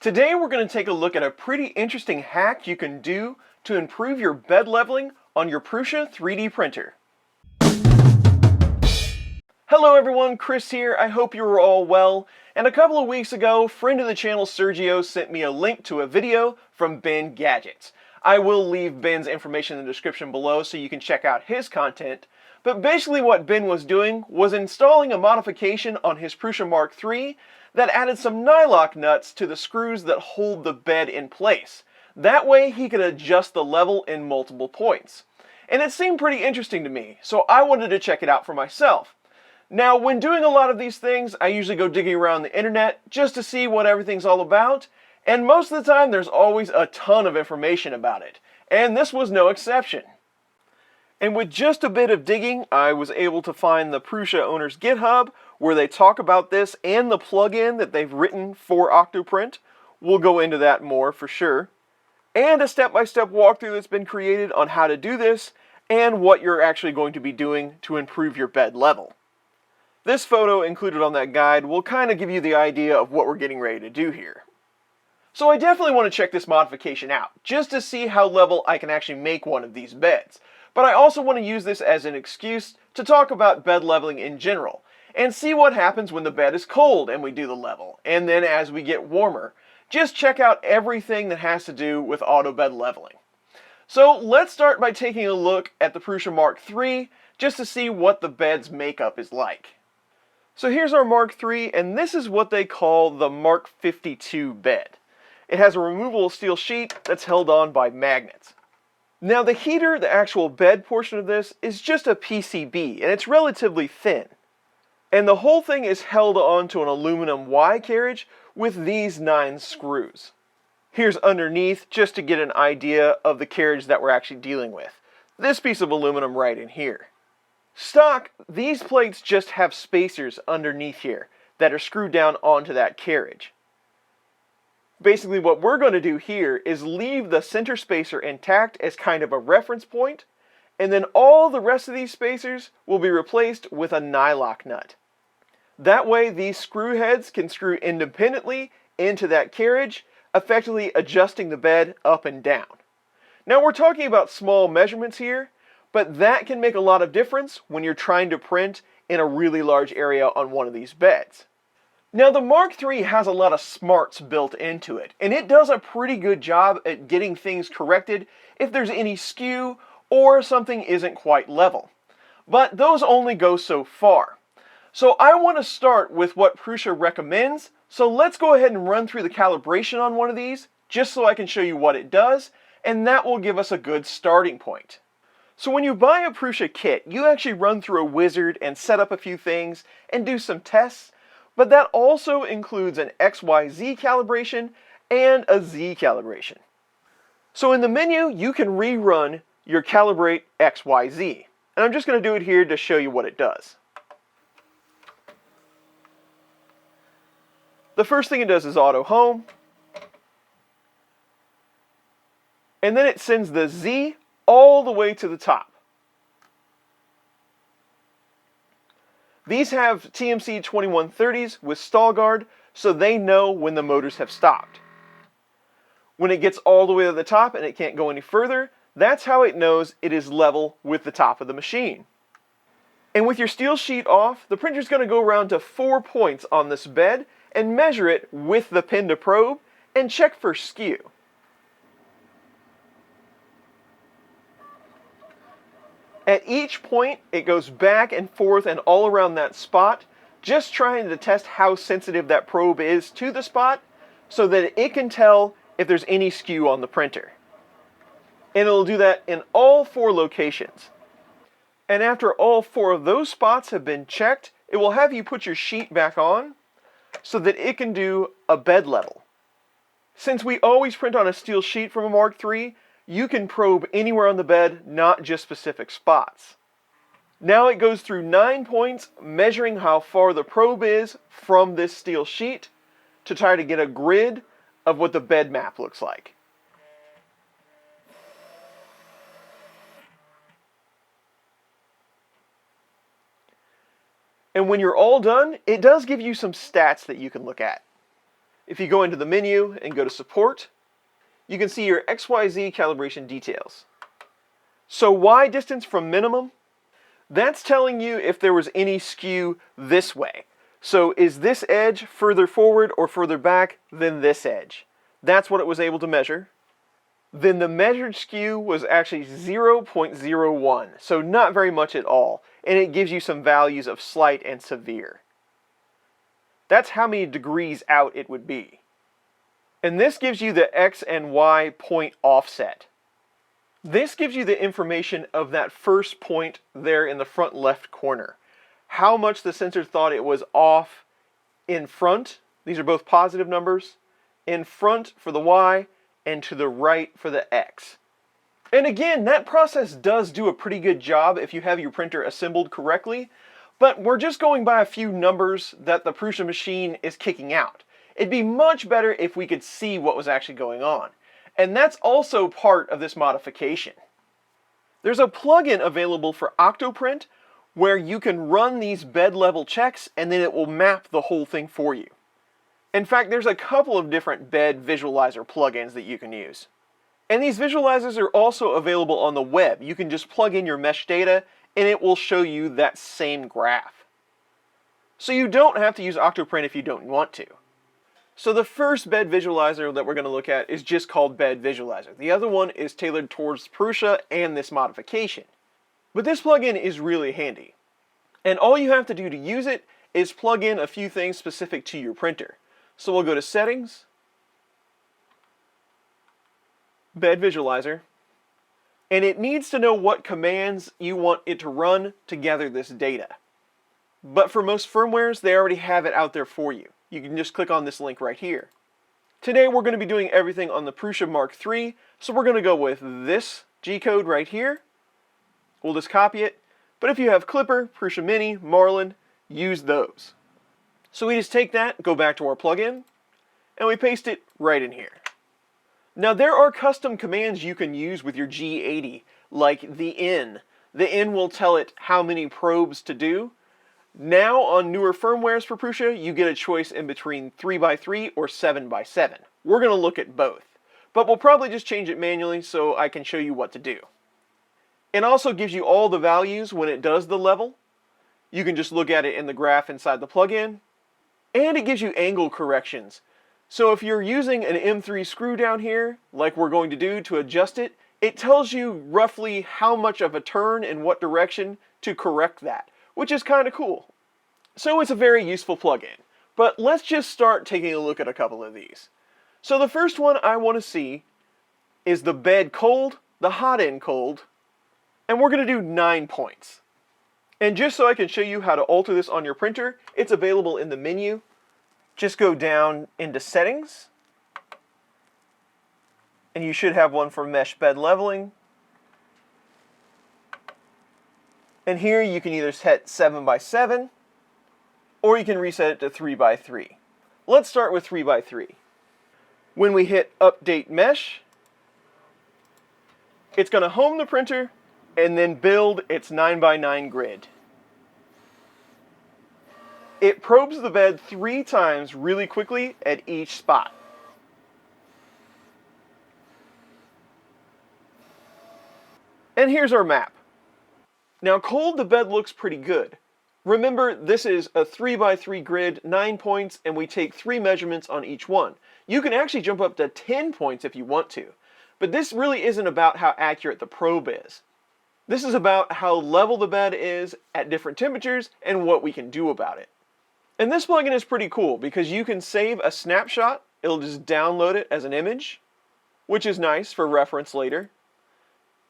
Today we're going to take a look at a pretty interesting hack you can do to improve your bed leveling on your Prusa 3D printer. Hello everyone, Chris here. I hope you are all well. And a couple of weeks ago, friend of the channel Sergio sent me a link to a video from Ben Gadgets. I will leave Ben's information in the description below so you can check out his content. But basically what Ben was doing was installing a modification on his Prusa Mark III that added some Nylock nuts to the screws that hold the bed in place. That way he could adjust the level in multiple points. And it seemed pretty interesting to me, so I wanted to check it out for myself. Now, when doing a lot of these things, I usually go digging around the internet just to see what everything's all about, and most of the time there's always a ton of information about it, and this was no exception. And with just a bit of digging, I was able to find the Prusa owner's GitHub, where they talk about this and the plugin that they've written for Octoprint. We'll go into that more for sure. And a step-by-step walkthrough that's been created on how to do this, and what you're actually going to be doing to improve your bed level. This photo included on that guide will kind of give you the idea of what we're getting ready to do here. So I definitely want to check this modification out, just to see how level I can actually make one of these beds. But I also want to use this as an excuse to talk about bed leveling in general, and see what happens when the bed is cold and we do the level, and then as we get warmer. Just check out everything that has to do with auto bed leveling. So let's start by taking a look at the Prusa Mark III, just to see what the bed's makeup is like. So here's our Mark III, and this is what they call the Mark 52 bed. It has a removable steel sheet that's held on by magnets. Now the heater, the actual bed portion of this, is just a PCB, and it's relatively thin. And the whole thing is held onto an aluminum Y carriage with these 9 screws. Here's underneath, just to get an idea of the carriage that we're actually dealing with. This piece of aluminum right in here. Stock, these plates just have spacers underneath here that are screwed down onto that carriage. Basically what we're going to do here is leave the center spacer intact as kind of a reference point, and then all the rest of these spacers will be replaced with a Nylock nut. That way these screw heads can screw independently into that carriage, effectively adjusting the bed up and down. Now we're talking about small measurements here, but that can make a lot of difference when you're trying to print in a really large area on one of these beds. Now the Mark III has a lot of smarts built into it, and it does a pretty good job at getting things corrected if there's any skew or something isn't quite level. But those only go so far. So I want to start with what Prusa recommends, so let's go ahead and run through the calibration on one of these, just so I can show you what it does, and that will give us a good starting point. So when you buy a Prusa kit, you actually run through a wizard and set up a few things and do some tests, but that also includes an XYZ calibration and a Z calibration. So in the menu, you can rerun your calibrate XYZ, and I'm just going to do it here to show you what it does. The first thing it does is auto home, and then it sends the Z all the way to the top. These have TMC 2130s with stall guard, so they know when the motors have stopped. When it gets all the way to the top and it can't go any further, that's how it knows it is level with the top of the machine. And with your steel sheet off, the printer's going to go around to 4 points on this bed and measure it with the pin to probe and check for skew. At each point, it goes back and forth and all around that spot, just trying to test how sensitive that probe is to the spot so that it can tell if there's any skew on the printer. And it'll do that in all 4 locations. And after all 4 of those spots have been checked, it will have you put your sheet back on so that it can do a bed level. Since we always print on a steel sheet from a Mark III, you can probe anywhere on the bed, not just specific spots. Now it goes through 9 points, measuring how far the probe is from this steel sheet to try to get a grid of what the bed map looks like. And when you're all done, it does give you some stats that you can look at. If you go into the menu and go to support, you can see your XYZ calibration details. So Y distance from minimum, that's telling you if there was any skew this way. So is this edge further forward or further back than this edge? That's what it was able to measure. Then the measured skew was actually 0.01, so not very much at all, and it gives you some values of slight and severe. That's how many degrees out it would be. And this gives you the X and Y point offset. This gives you the information of that first point there in the front left corner. How much the sensor thought it was off in front, these are both positive numbers, in front for the Y, and to the right for the X. And again, that process does do a pretty good job if you have your printer assembled correctly, but we're just going by a few numbers that the Prusa machine is kicking out. It'd be much better if we could see what was actually going on. And that's also part of this modification. There's a plugin available for Octoprint where you can run these bed level checks and then it will map the whole thing for you. In fact, there's a couple of different bed visualizer plugins that you can use. And these visualizers are also available on the web. You can just plug in your mesh data and it will show you that same graph. So you don't have to use Octoprint if you don't want to. So the first bed visualizer that we're going to look at is just called Bed Visualizer. The other one is tailored towards Prusa and this modification. But this plugin is really handy. And all you have to do to use it is plug in a few things specific to your printer. So we'll go to Settings, Bed Visualizer, and it needs to know what commands you want it to run to gather this data. But for most firmwares, they already have it out there for you. You can just click on this link right here. Today we're going to be doing everything on the Prusa Mark III, so we're going to go with this G-code right here. We'll just copy it, but if you have Clipper, Prusa Mini, Marlin, use those. So we just take that, go back to our plugin, and we paste it right in here. Now there are custom commands you can use with your G80, like the N. The N will tell it how many probes to do. Now on newer firmwares for Prusa, you get a choice in between 3x3 or 7x7. We're going to look at both, but we'll probably just change it manually so I can show you what to do. It also gives you all the values when it does the level. You can just look at it in the graph inside the plugin. And it gives you angle corrections. So if you're using an M3 screw down here, like we're going to do to adjust it, it tells you roughly how much of a turn in what direction to correct that, which is kind of cool. So it's a very useful plugin. But let's just start taking a look at a couple of these. So the first one I want to see is the bed cold, the hot end cold, and we're going to do 9 points. And just so I can show you how to alter this on your printer, it's available in the menu. Just go down into Settings, and you should have one for Mesh Bed Leveling. And here you can either set 7x7, or you can reset it to 3x3. Let's start with 3x3. When we hit Update Mesh, it's going to home the printer and then build its 9x9 grid. It probes the bed 3 times really quickly at each spot. And here's our map. Now cold, the bed looks pretty good. Remember, this is a 3x3 grid, 9 points, and we take 3 measurements on each one. You can actually jump up to 10 points if you want to. But this really isn't about how accurate the probe is. This is about how level the bed is at different temperatures and what we can do about it. And this plugin is pretty cool because you can save a snapshot. It'll just download it as an image, which is nice for reference later.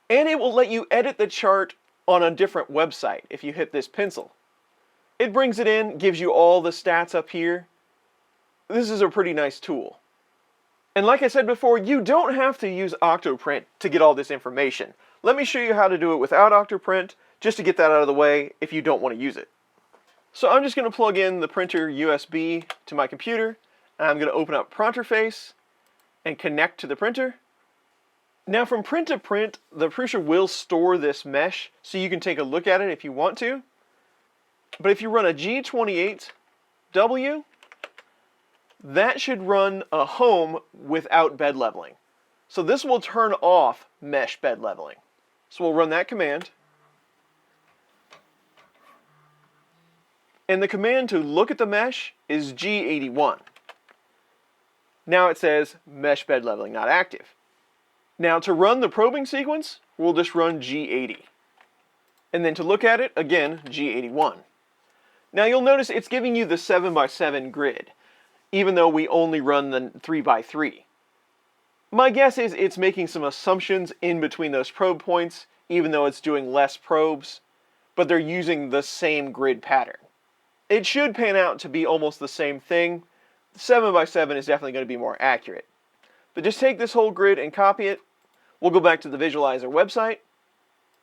And it will let you edit the chart on a different website if you hit this pencil. It brings it in, gives you all the stats up here. This is a pretty nice tool. And like I said before, you don't have to use Octoprint to get all this information. Let me show you how to do it without Octoprint, just to get that out of the way if you don't want to use it. So I'm just going to plug in the printer USB to my computer, and I'm going to open up Pronterface and connect to the printer. Now from print to print, the Prusa will store this mesh, so you can take a look at it if you want to. But if you run a G28W, that should run a home without bed leveling. So this will turn off mesh bed leveling. So we'll run that command. And the command to look at the mesh is G81. Now it says mesh bed leveling not active. Now to run the probing sequence, we'll just run G80. And then to look at it, again, G81. Now you'll notice it's giving you the 7x7 grid, even though we only run the 3x3. My guess is it's making some assumptions in between those probe points, even though it's doing less probes, but they're using the same grid pattern. It should pan out to be almost the same thing. 7x7 is definitely going to be more accurate. But just take this whole grid and copy it. We'll go back to the visualizer website,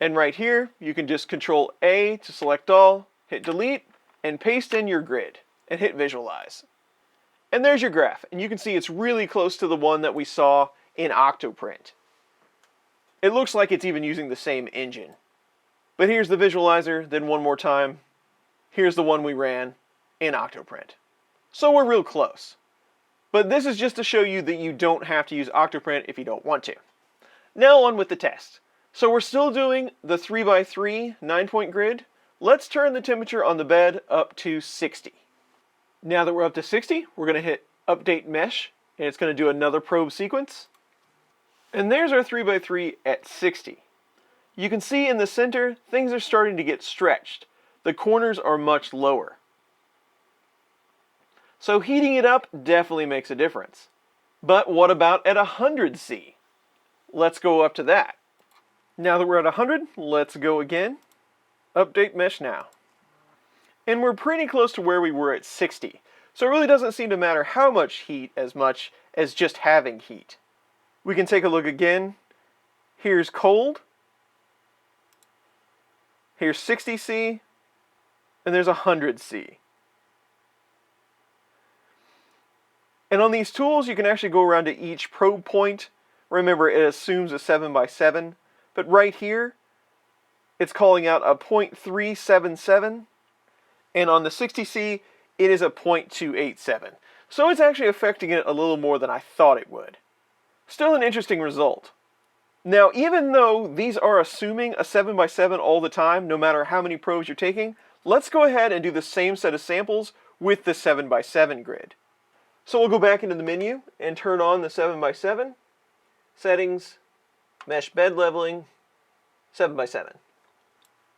and right here you can just Control A to select all, hit delete, and paste in your grid, and hit visualize. And there's your graph, and you can see it's really close to the one that we saw in Octoprint. It looks like it's even using the same engine. But here's the visualizer, then one more time. Here's the one we ran in Octoprint. So we're real close. But this is just to show you that you don't have to use Octoprint if you don't want to. Now on with the test. So we're still doing the 3x3 9-point grid. Let's turn the temperature on the bed up to 60. Now that we're up to 60, we're going to hit Update Mesh, and it's going to do another probe sequence. And there's our 3x3 at 60. You can see in the center, things are starting to get stretched. The corners are much lower. So heating it up definitely makes a difference. But what about at 100°C? Let's go up to that. Now that we're at 100, let's go again. Update Mesh now. And we're pretty close to where we were at 60. So it really doesn't seem to matter how much heat as much as just having heat. We can take a look again. Here's cold. Here's 60°C. And there's 100°C. And on these tools, you can actually go around to each probe point. Remember, it assumes a 7x7. But right here, it's calling out a 0.377. And on the 60°C, it is a 0.287. So it's actually affecting it a little more than I thought it would. Still an interesting result. Now, even though these are assuming a 7x7 all the time, no matter how many probes you're taking, let's go ahead and do the same set of samples with the 7x7 grid. So we'll go back into the menu and turn on the 7x7, settings, mesh bed leveling, 7x7.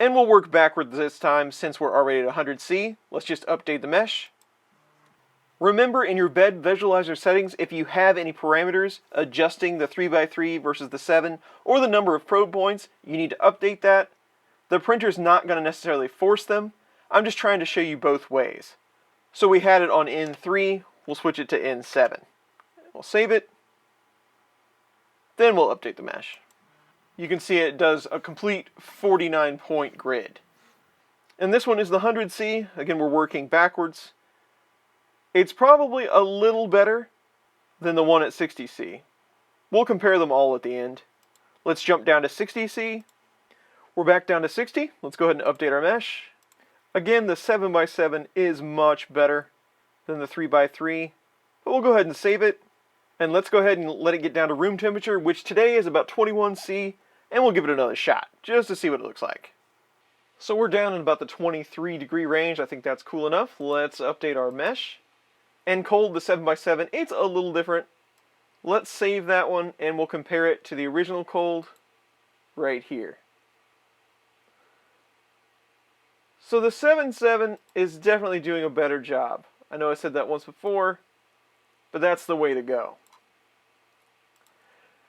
And we'll work backwards this time since we're already at 100°C. Let's just update the mesh. Remember in your bed visualizer settings, if you have any parameters adjusting the 3x3 versus the 7 or the number of probe points, you need to update that. The printer's not going to necessarily force them. I'm just trying to show you both ways. So we had it on N3, we'll switch it to N7. We'll save it. Then we'll update the mesh. You can see it does a complete 49-point grid. And this one is the 100°C. Again, we're working backwards. It's probably a little better than the one at 60°C. We'll compare them all at the end. Let's jump down to 60°C. We're back down to 60. Let's go ahead and update our mesh. Again, the 7x7 is much better than the 3x3. But we'll go ahead and save it. And let's go ahead and let it get down to room temperature, which today is about 21°C. And we'll give it another shot, just to see what it looks like. So we're down in about the 23-degree range. I think that's cool enough. Let's update our mesh. And cold, the 7x7, it's a little different. Let's save that one, and we'll compare it to the original cold right here. So the 7.7 is definitely doing a better job. I know I said that once before, but that's the way to go.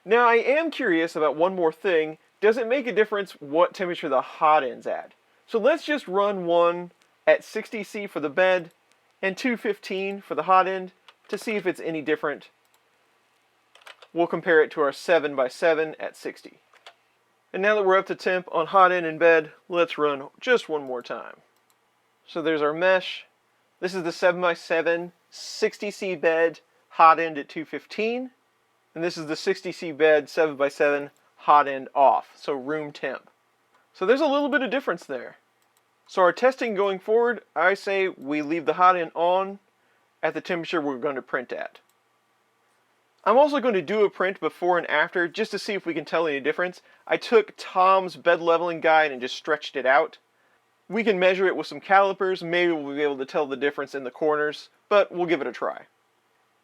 Now I am curious about one more thing. Does it make a difference what temperature the Hotends at? So let's just run one at 60°C for the bed and 215 for the hot end to see if it's any different. We'll compare it to our 7x7 at 60. And now that we're up to temp on hot end and bed, let's run just one more time. So there's our mesh. This is the 7x7 60°C bed, hot end at 215. And this is the 60°C bed, 7x7, hot end off, so room temp. So there's a little bit of difference there. So our testing going forward, I say we leave the hot end on at the temperature we're going to print at. I'm also going to do a print before and after just to see if we can tell any difference. I took Tom's bed leveling guide and just stretched it out. We can measure it with some calipers, maybe we'll be able to tell the difference in the corners, but we'll give it a try.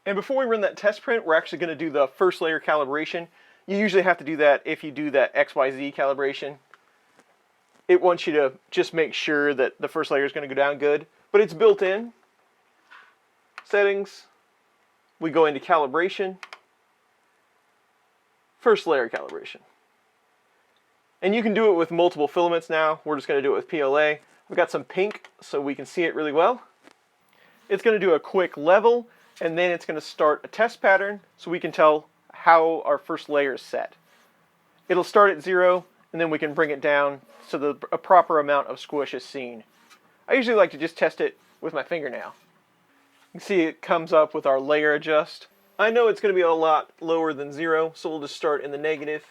And before we run that test print, we're actually going to do the first layer calibration. You usually have to do that if you do that XYZ calibration. It wants you to just make sure that the first layer is going to go down good, but it's built in. Settings, we go into calibration, first layer calibration. And you can do it with multiple filaments now. We're just going to do it with PLA. We've got some pink so we can see it really well. It's going to do a quick level, and then it's going to start a test pattern so we can tell how our first layer is set. It'll start at 0, and then we can bring it down so a proper amount of squish is seen. I usually like to just test it with my fingernail. You can see it comes up with our layer adjust. I know it's going to be a lot lower than 0, so we'll just start in the negative.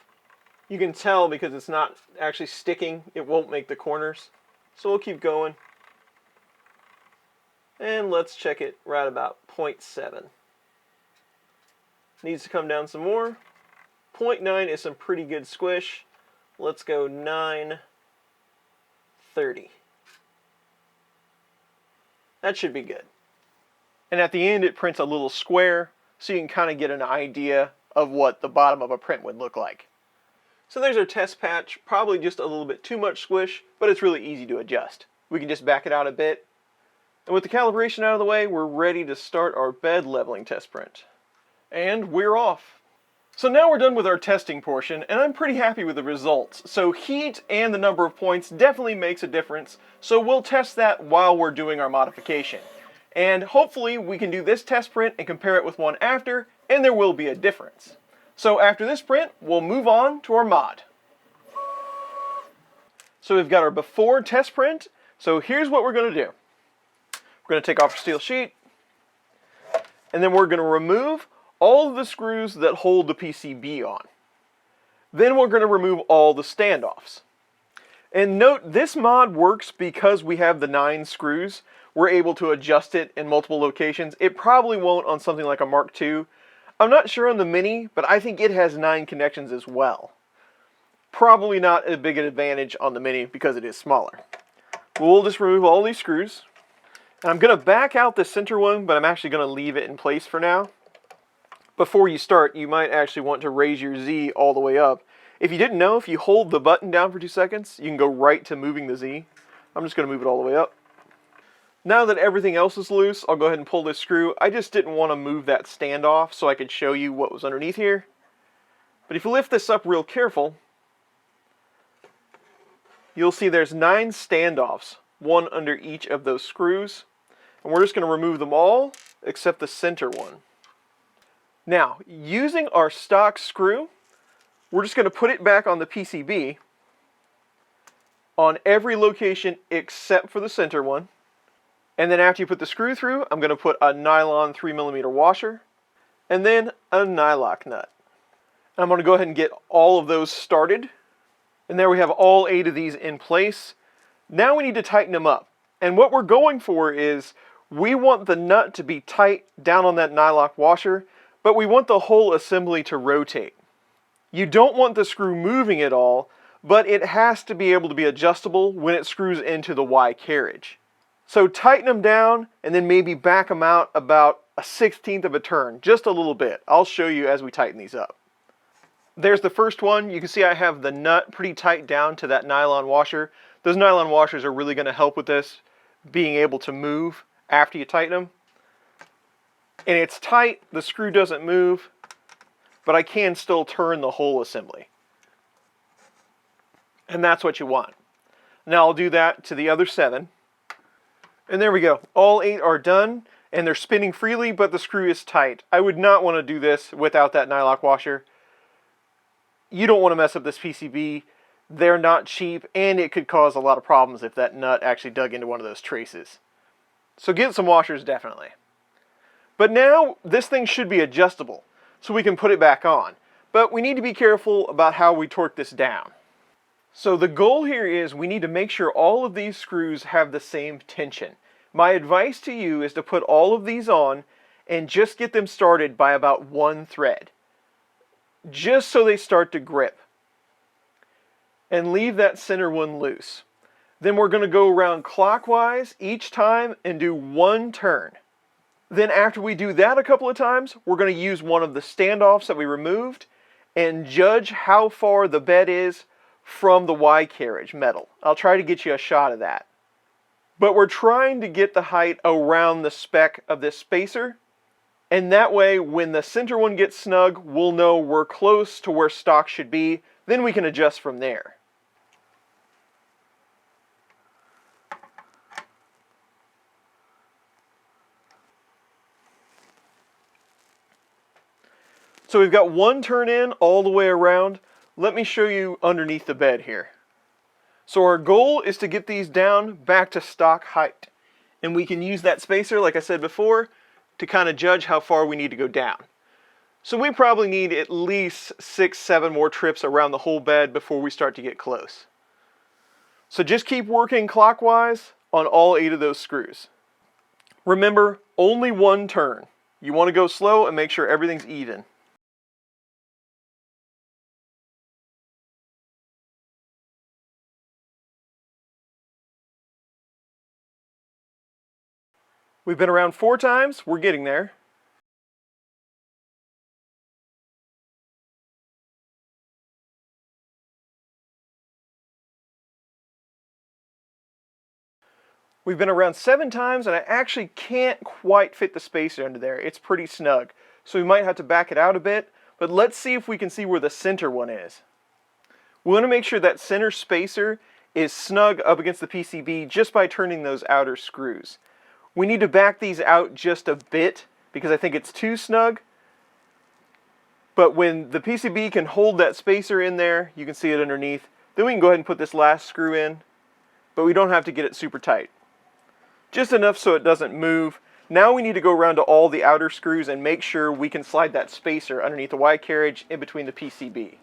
You can tell because it's not actually sticking, it won't make the corners. So we'll keep going. And let's check it right about 0.7. Needs to come down some more. 0.9 is some pretty good squish. Let's go 930. That should be good. And at the end it prints a little square so you can kind of get an idea of what the bottom of a print would look like. So there's our test patch, probably just a little bit too much squish, but it's really easy to adjust. We can just back it out a bit. And with the calibration out of the way, we're ready to start our bed leveling test print. And we're off. So now we're done with our testing portion, and I'm pretty happy with the results. So heat and the number of points definitely makes a difference, so we'll test that while we're doing our modification. And hopefully we can do this test print and compare it with one after, and there will be a difference. So after this print, we'll move on to our mod. So we've got our before test print. So here's what we're going to do. We're going to take off our steel sheet, and then we're going to remove all of the screws that hold the PCB on. Then we're going to remove all the standoffs. And note, this mod works because we have the 9 screws. We're able to adjust it in multiple locations. It probably won't on something like a Mark II. I'm not sure on the Mini, but I think it has 9 connections as well. Probably not a big advantage on the Mini because it is smaller. We'll just remove all these screws. And I'm going to back out the center one, but I'm actually going to leave it in place for now. Before you start, you might actually want to raise your Z all the way up. If you didn't know, if you hold the button down for 2 seconds, you can go right to moving the Z. I'm just going to move it all the way up. Now that everything else is loose, I'll go ahead and pull this screw. I just didn't want to move that standoff so I could show you what was underneath here. But if you lift this up real careful, you'll see there's 9 standoffs, one under each of those screws. And we're just going to remove them all except the center one. Now, using our stock screw, we're just going to put it back on the PCB on every location except for the center one. And then after you put the screw through, I'm going to put a nylon 3mm washer and then a Nylock nut. I'm going to go ahead and get all of those started. And there we have all 8 of these in place. Now we need to tighten them up. And what we're going for is we want the nut to be tight down on that Nylock washer, but we want the whole assembly to rotate. You don't want the screw moving at all, but it has to be able to be adjustable when it screws into the Y carriage. So tighten them down and then maybe back them out about a 1/16 of a turn, just a little bit. I'll show you as we tighten these up. There's the first one. You can see I have the nut pretty tight down to that nylon washer. Those nylon washers are really going to help with this, being able to move after you tighten them. And it's tight, the screw doesn't move, but I can still turn the whole assembly. And that's what you want. Now I'll do that to the other 7. And there we go. All 8 are done, and they're spinning freely, but the screw is tight. I would not want to do this without that Nylock washer. You don't want to mess up this PCB. They're not cheap, and it could cause a lot of problems if that nut actually dug into one of those traces. So get some washers, definitely. But now, this thing should be adjustable, so we can put it back on. But we need to be careful about how we torque this down. So the goal here is we need to make sure all of these screws have the same tension. My advice to you is to put all of these on and just get them started by about one thread, just so they start to grip. And leave that center one loose. Then we're going to go around clockwise each time and do one turn. Then after we do that a couple of times, we're going to use one of the standoffs that we removed and judge how far the bed is from the Y carriage metal. I'll try to get you a shot of that. But we're trying to get the height around the spec of this spacer, and that way when the center one gets snug, we'll know we're close to where stock should be, then we can adjust from there. So we've got one turn in all the way around. Let me show you underneath the bed here. So our goal is to get these down back to stock height. And we can use that spacer, like I said before, to kind of judge how far we need to go down. So we probably need at least 6-7 more trips around the whole bed before we start to get close. So just keep working clockwise on all 8 of those screws. Remember, only one turn. You want to go slow and make sure everything's even. We've been around 4 times, we're getting there. We've been around 7 times and I actually can't quite fit the spacer under there. It's pretty snug. So we might have to back it out a bit, but let's see if we can see where the center one is. We want to make sure that center spacer is snug up against the PCB just by turning those outer screws. We need to back these out just a bit because I think it's too snug. But when the PCB can hold that spacer in there, you can see it underneath, then we can go ahead and put this last screw in, but we don't have to get it super tight. Just enough so it doesn't move. Now we need to go around to all the outer screws and make sure we can slide that spacer underneath the Y carriage in between the PCB.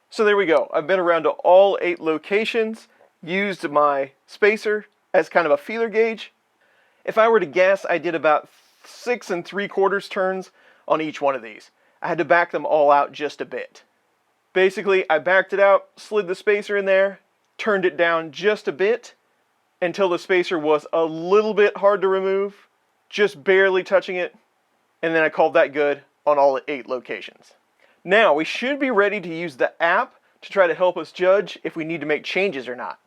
So there we go. I've been around to all 8 locations, used my spacer as kind of a feeler gauge. If I were to guess, I did about 6 3/4 turns on each one of these. I had to back them all out just a bit. Basically, I backed it out, slid the spacer in there, turned it down just a bit until the spacer was a little bit hard to remove, just barely touching it, and then I called that good on all 8 locations. Now, we should be ready to use the app to try to help us judge if we need to make changes or not.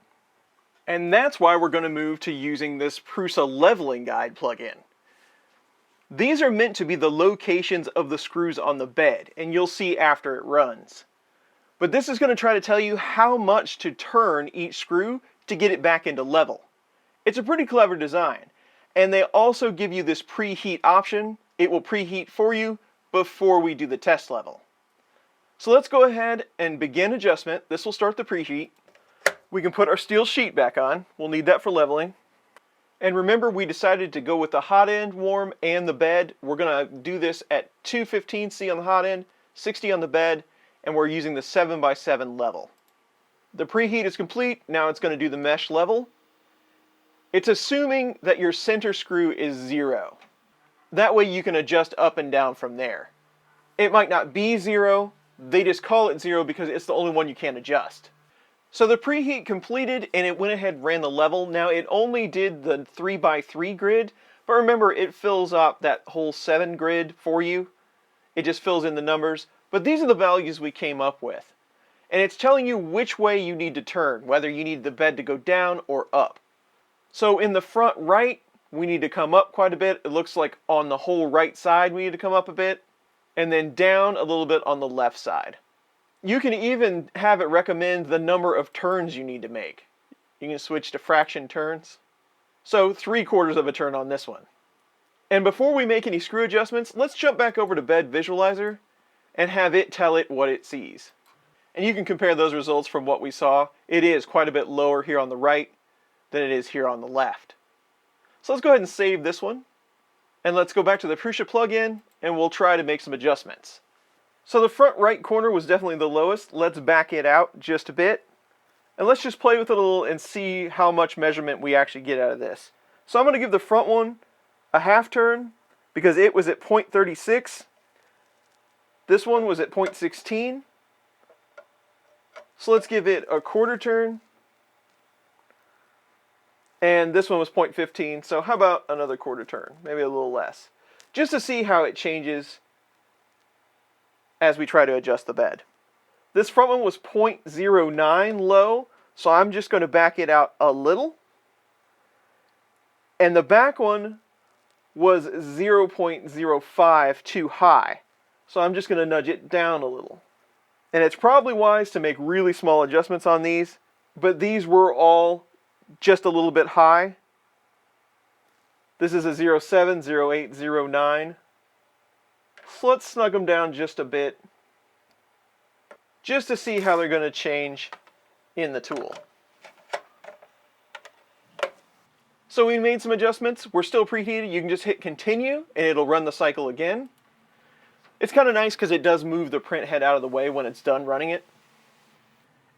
And that's why we're going to move to using this Prusa leveling guide plugin. These are meant to be the locations of the screws on the bed, and you'll see after it runs. But this is going to try to tell you how much to turn each screw to get it back into level. It's a pretty clever design, and they also give you this preheat option. It will preheat for you before we do the test level. So let's go ahead and begin adjustment. This will start the preheat. We can put our steel sheet back on. We'll need that for leveling. And remember, we decided to go with the hot end warm and the bed. We're going to do this at 215C on the hot end, 60 on the bed, and we're using the 7x7 level. The preheat is complete. Now it's going to do the mesh level. It's assuming that your center screw is 0. That way you can adjust up and down from there. It might not be 0. They just call it 0 because it's the only one you can't adjust. So the preheat completed and it went ahead and ran the level. Now it only did the 3x3 grid, but remember it fills up that whole 7 grid for you. It just fills in the numbers, but these are the values we came up with. And it's telling you which way you need to turn, whether you need the bed to go down or up. So in the front right, we need to come up quite a bit. It looks like on the whole right side we need to come up a bit, and then down a little bit on the left side. You can even have it recommend the number of turns you need to make. You can switch to fraction turns. So 3/4 of a turn on this one. And before we make any screw adjustments, let's jump back over to Bed Visualizer and have it tell it what it sees. And you can compare those results from what we saw. It is quite a bit lower here on the right than it is here on the left. So let's go ahead and save this one. And let's go back to the Prusa plugin and we'll try to make some adjustments. So the front right corner was definitely the lowest. Let's back it out just a bit. And let's just play with it a little and see how much measurement we actually get out of this. So I'm going to give the front one a half turn because it was at 0.36. This one was at 0.16. So let's give it a quarter turn. And this one was 0.15, so how about another quarter turn? Maybe a little less. Just to see how it changes as we try to adjust the bed. This front one was 0.09 low, so I'm just going to back it out a little. And the back one was 0.05 too high, so I'm just going to nudge it down a little. And it's probably wise to make really small adjustments on these, but these were all just a little bit high. This is a 07, 08, 09. So let's snug them down just a bit, just to see how they're going to change in the tool. So we made some adjustments. We're still preheated. You can just hit continue and it'll run the cycle again. It's kind of nice because it does move the print head out of the way when it's done running it.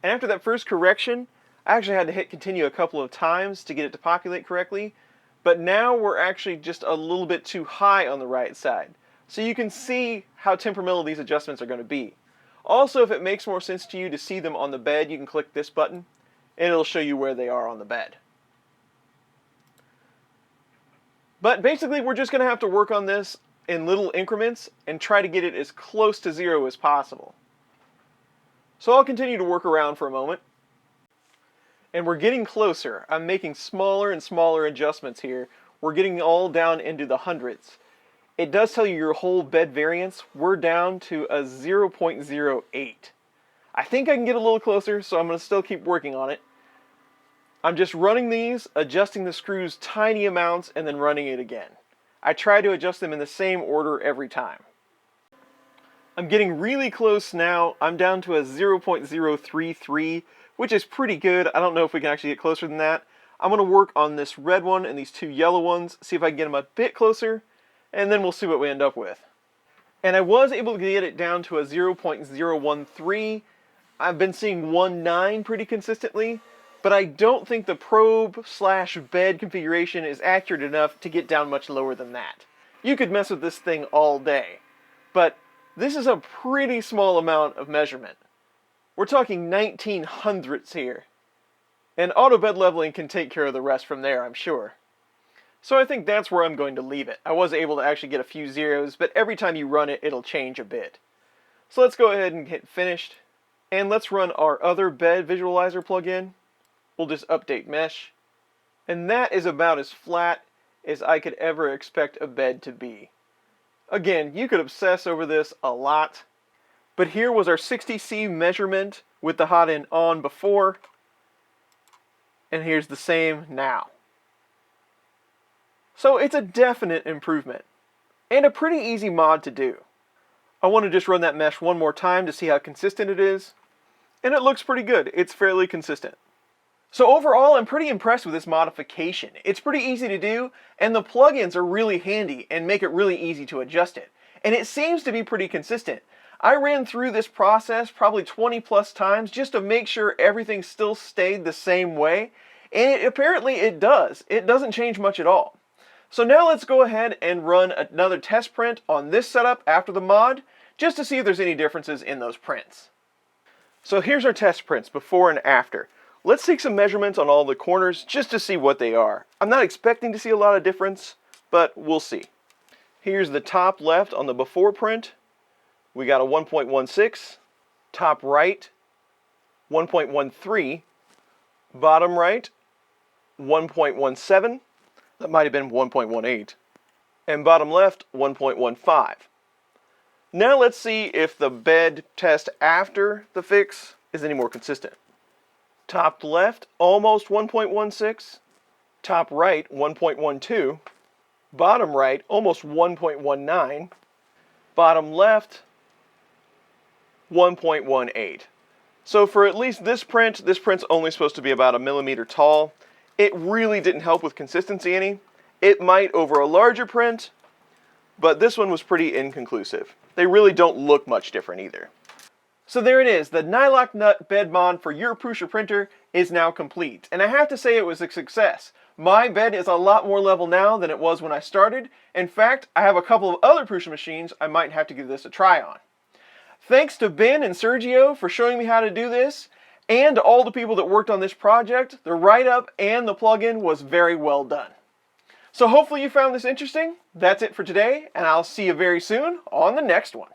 And after that first correction, I actually had to hit continue a couple of times to get it to populate correctly, but now we're actually just a little bit too high on the right side. So you can see how temperamental these adjustments are going to be. Also, if it makes more sense to you to see them on the bed, you can click this button and it'll show you where they are on the bed. But basically, we're just going to have to work on this in little increments and try to get it as close to 0 as possible. So I'll continue to work around for a moment. And we're getting closer. I'm making smaller and smaller adjustments here. We're getting all down into the hundreds. It does tell you your whole bed variance. We're down to a 0.08. I think I can get a little closer, so I'm going to still keep working on it. I'm just running these, adjusting the screws tiny amounts, and then running it again. I try to adjust them in the same order every time. I'm getting really close now. I'm down to a 0.033, which is pretty good. I don't know if we can actually get closer than that. I'm going to work on this red one and these two yellow ones, see if I can get them a bit closer, and then we'll see what we end up with. And I was able to get it down to a 0.013. I've been seeing 1.9 pretty consistently, but I don't think the probe/bed configuration is accurate enough to get down much lower than that. You could mess with this thing all day, but this is a pretty small amount of measurement. We're talking 1900ths here. And auto bed leveling can take care of the rest from there, I'm sure. So I think that's where I'm going to leave it. I was able to actually get a few zeros, but every time you run it, it'll change a bit. So let's go ahead and hit finished. And let's run our other bed visualizer plugin. We'll just update mesh. And that is about as flat as I could ever expect a bed to be. Again, you could obsess over this a lot. But here was our 60C measurement with the hot end on before. And here's the same now. So it's a definite improvement. And a pretty easy mod to do. I want to just run that mesh one more time to see how consistent it is. And it looks pretty good. It's fairly consistent. So overall, I'm pretty impressed with this modification. It's pretty easy to do, and the plugins are really handy and make it really easy to adjust it. And it seems to be pretty consistent. I ran through this process probably 20 plus times just to make sure everything still stayed the same way, and apparently it does. It doesn't change much at all. So now let's go ahead and run another test print on this setup after the mod, just to see if there's any differences in those prints. So here's our test prints before and after. Let's take some measurements on all the corners just to see what they are. I'm not expecting to see a lot of difference, but we'll see. Here's the top left on the before print. We got a 1.16. Top right, 1.13. Bottom right, 1.17. That might have been 1.18. And bottom left, 1.15. Now let's see if the bed test after the fix is any more consistent. Top left, almost 1.16. Top right, 1.12. Bottom right, almost 1.19. Bottom left, 1.18. So for at least this print's only supposed to be about 1 millimeter tall. It really didn't help with consistency any. It might over a larger print, but this one was pretty inconclusive. They really don't look much different either. So there it is, the Nylock nut bed mod for your Prusa printer is now complete. And I have to say it was a success. My bed is a lot more level now than it was when I started. In fact, I have a couple of other Prusa machines I might have to give this a try on. Thanks to Ben and Sergio for showing me how to do this, and to all the people that worked on this project. The write-up and the plugin was very well done. So hopefully you found this interesting. That's it for today, and I'll see you very soon on the next one.